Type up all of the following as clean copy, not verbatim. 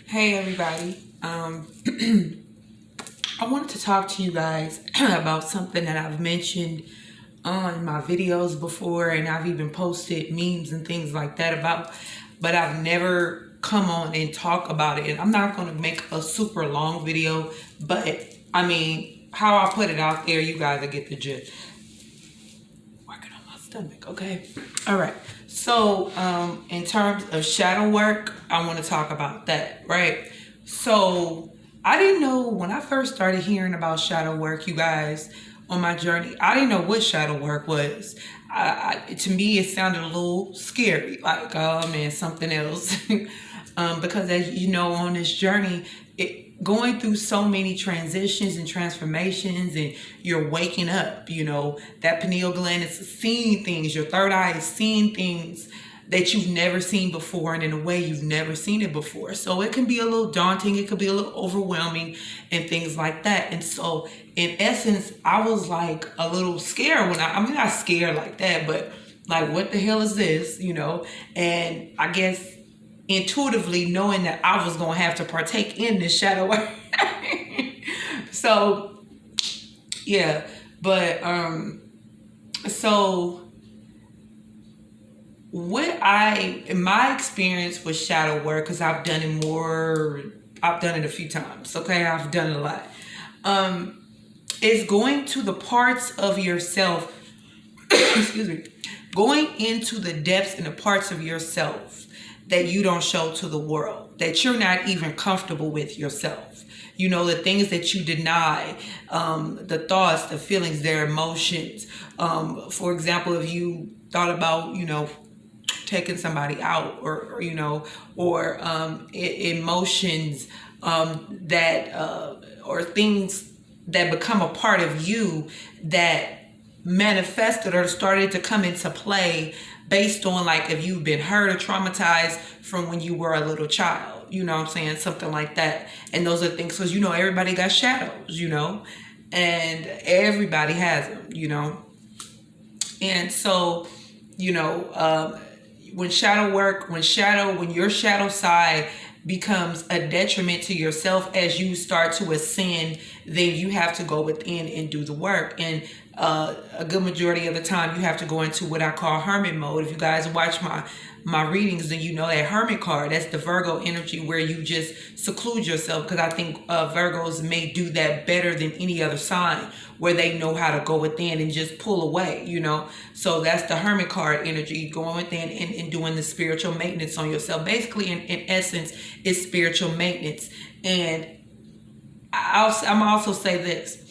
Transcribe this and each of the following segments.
Hey everybody. I wanted to talk to you guys about something that I've mentioned on my videos before, and I've even posted memes and things like that about, but I've never come on and talk about it. And I'm not going to make a super long video, but I mean, how I put it out there, you guys will get the gist. Working on my stomach, okay? All right. So, in terms of shadow work, I want to talk about that, right? So, I didn't know when I first started hearing about shadow work, you guys, on my journey, I didn't know what shadow work was. To me, it sounded a little scary, like, oh man, something else. Because as you know, on this journey, going through so many transitions and transformations, and you're waking up, that pineal gland is seeing things, your third eye is seeing things that you've never seen before, and in a way you've never seen it before. So it can be a little daunting, it could be a little overwhelming and things like that. And so in essence, I was like a little scared when I mean, not scared like that, but like, what the hell is this, And I guess intuitively knowing that I was going to have to partake in this shadow work. So yeah, but so in my experience with shadow work, because I've done it a few times, okay? I've done it a lot. Is going to the parts of yourself, excuse me, going into the depths and the parts of yourself that you don't show to the world, that you're not even comfortable with yourself. The things that you deny, the thoughts, the feelings, their emotions. For example, if you thought about, taking somebody out, or emotions that or things that become a part of you that manifested or started to come into play based on, like, if you've been hurt or traumatized from when you were a little child, what I'm saying, something like that. And those are things, because everybody got shadows, and everybody has them, and so when your shadow side becomes a detriment to yourself as you start to ascend, then you have to go within and do the work. And a good majority of the time you have to go into what I call hermit mode. If you guys watch my readings, then you know that hermit card, that's the Virgo energy, where you just seclude yourself, because I think Virgos may do that better than any other sign, where they know how to go within and just pull away, so that's the hermit card energy, going within and doing the spiritual maintenance on yourself. Basically, in essence, it's spiritual maintenance. And I'm also say this: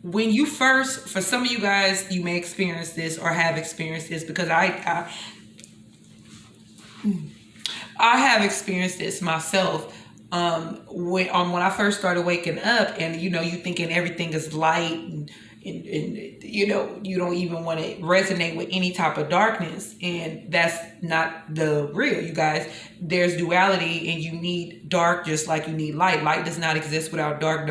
when you first, for some of you guys, you may experience this or have experienced this, because I have experienced this myself. When I first started waking up, and you thinking everything is light, and you don't even want to resonate with any type of darkness, and that's not the real, you guys. There's duality, and you need dark just like you need light. Light does not exist without dark.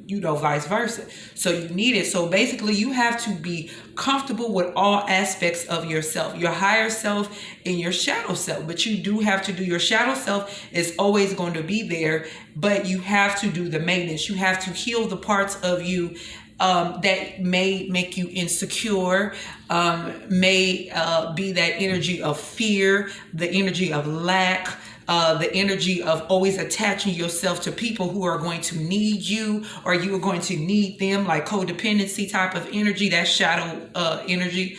Vice versa. So you need it. So basically, you have to be comfortable with all aspects of yourself, your higher self and your shadow self. But you do have to do, your shadow self is always going to be there, but you have to do the maintenance. You have to heal the parts of you that may make you insecure, may be that energy of fear, the energy of lack, the energy of always attaching yourself to people who are going to need you, or you are going to need them, like codependency type of energy, that shadow energy.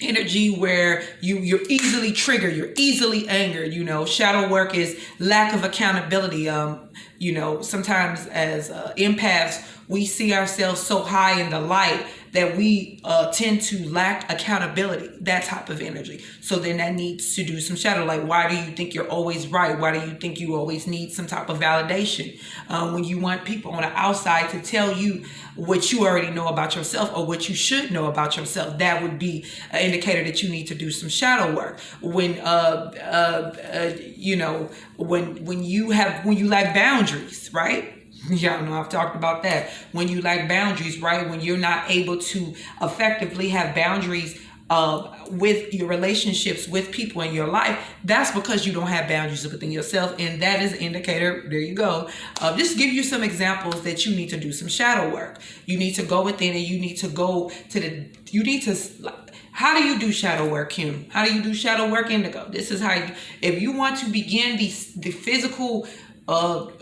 Energy where you're easily triggered, you're easily angered. Shadow work is lack of accountability. Sometimes as empaths, we see ourselves so high in the light that we tend to lack accountability, that type of energy. So then that needs to do some shadow. Like, why do you think you're always right? Why do you think you always need some type of validation? When you want people on the outside to tell you what you already know about yourself, or what you should know about yourself, that would be an indicator that you need to do some shadow work. When when you lack boundaries, right? Y'all know I've talked about that. When you lack boundaries, right? When you're not able to effectively have boundaries with your relationships with people in your life, that's because you don't have boundaries within yourself, and that is an indicator. There you go. Just give you some examples that you need to do some shadow work. You need to go within, and you need to go to how do you do shadow work, Kim? How do you do shadow work, Indigo? This is how you, if you want to begin the physical, but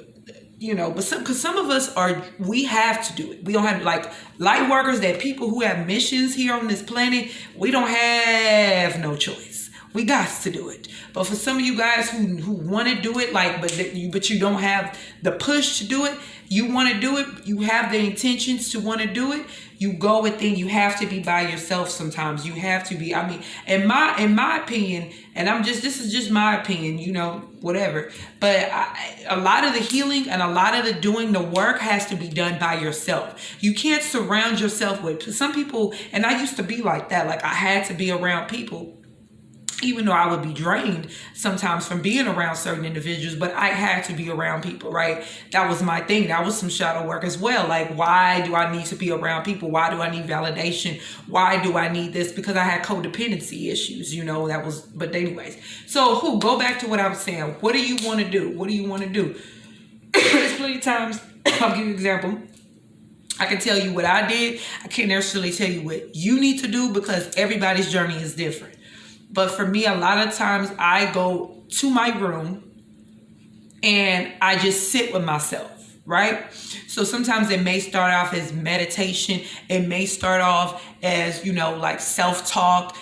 some of us we have to do it. We don't have, like, light workers, that people who have missions here on this planet, we don't have no choice. We got to do it. But for some of you guys who want to do it, like, but you don't have the push to do it, you want to do it, you have the intentions to want to do it, you go within. You have to be by yourself sometimes. You have to be, I mean, in my opinion, and this is just my opinion, whatever. But a lot of the healing and a lot of the doing the work has to be done by yourself. You can't surround yourself with some people, and I used to be like that. Like, I had to be around people, even though I would be drained sometimes from being around certain individuals, but I had to be around people, right? That was my thing. That was some shadow work as well. Like, why do I need to be around people? Why do I need validation? Why do I need this? Because I had codependency issues, but anyways. So go back to what I was saying. What do you want to do? What do you want to do? There's plenty of times, I'll give you an example. I can tell you what I did. I can't necessarily tell you what you need to do, because everybody's journey is different. But for me, a lot of times I go to my room and I just sit with myself, right? So sometimes it may start off as meditation. It may start off as, like self-talk,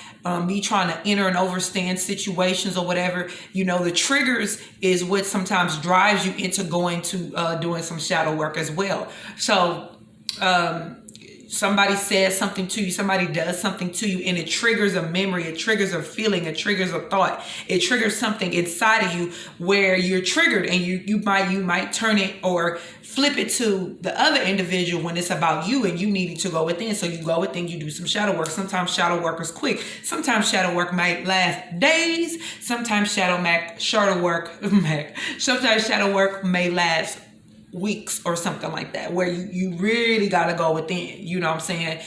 me trying to enter and understand situations or whatever. The triggers is what sometimes drives you into going to doing some shadow work as well. So, somebody says something to you, somebody does something to you, and it triggers a memory, it triggers a feeling, it triggers a thought, it triggers something inside of you where you're triggered, and you might turn it or flip it to the other individual when it's about you and you needing to go within. So you go within, you do some shadow work. Sometimes shadow work is quick. Sometimes shadow work might last days. Sometimes shadow work may last weeks or something like that, where you really got to go within, you know what I'm saying?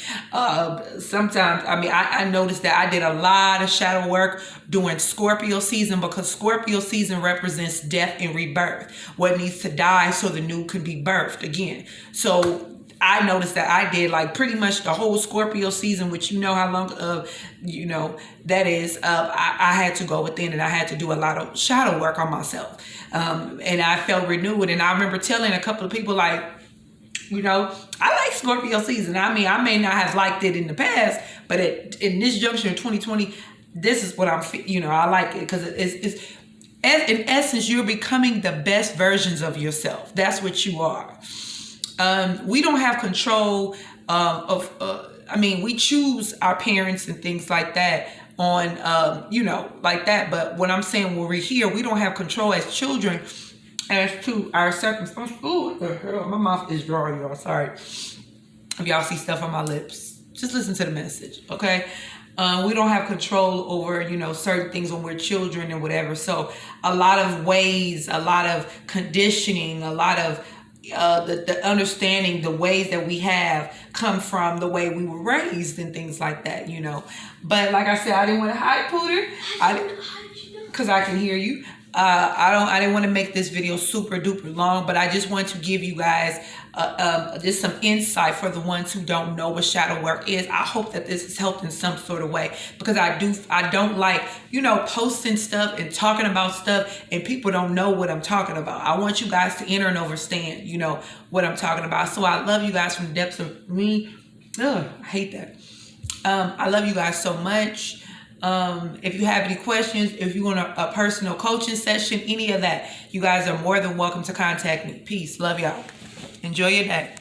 Sometimes, I noticed that I did a lot of shadow work during Scorpio season, because Scorpio season represents death and rebirth. What needs to die so the new can be birthed again. So I noticed that I did like pretty much the whole Scorpio season, which how long that is. I had to go within, and I had to do a lot of shadow work on myself. And I felt renewed. And I remember telling a couple of people, like, I like Scorpio season. I may not have liked it in the past, but in this juncture in 2020, this is what I'm, I like it, because it's in essence, you're becoming the best versions of yourself. That's what you are. We don't have control we choose our parents and things like that on, like that. But what I'm saying, when we're here, we don't have control as children as to our circumstances. Oh, what the hell? My mouth is dry, y'all. Sorry. If y'all see stuff on my lips, just listen to the message, okay? We don't have control over, certain things when we're children and whatever. So a lot of ways, a lot of conditioning, a lot of the understanding, the ways that we have come from the way we were raised and things like that, But like I said, I didn't want to hide, Pooter. Because I can hear you. I didn't want to make this video super duper long, but I just want to give you guys just some insight for the ones who don't know what shadow work is. I hope that this has helped in some sort of way, because I don't like, posting stuff and talking about stuff and people don't know what I'm talking about. I want you guys to enter and understand, what I'm talking about. So I love you guys from the depths of me. Ugh, I hate that. I love you guys so much. If you have any questions, if you want a personal coaching session, any of that, you guys are more than welcome to contact me. Peace. Love y'all. Enjoy your day.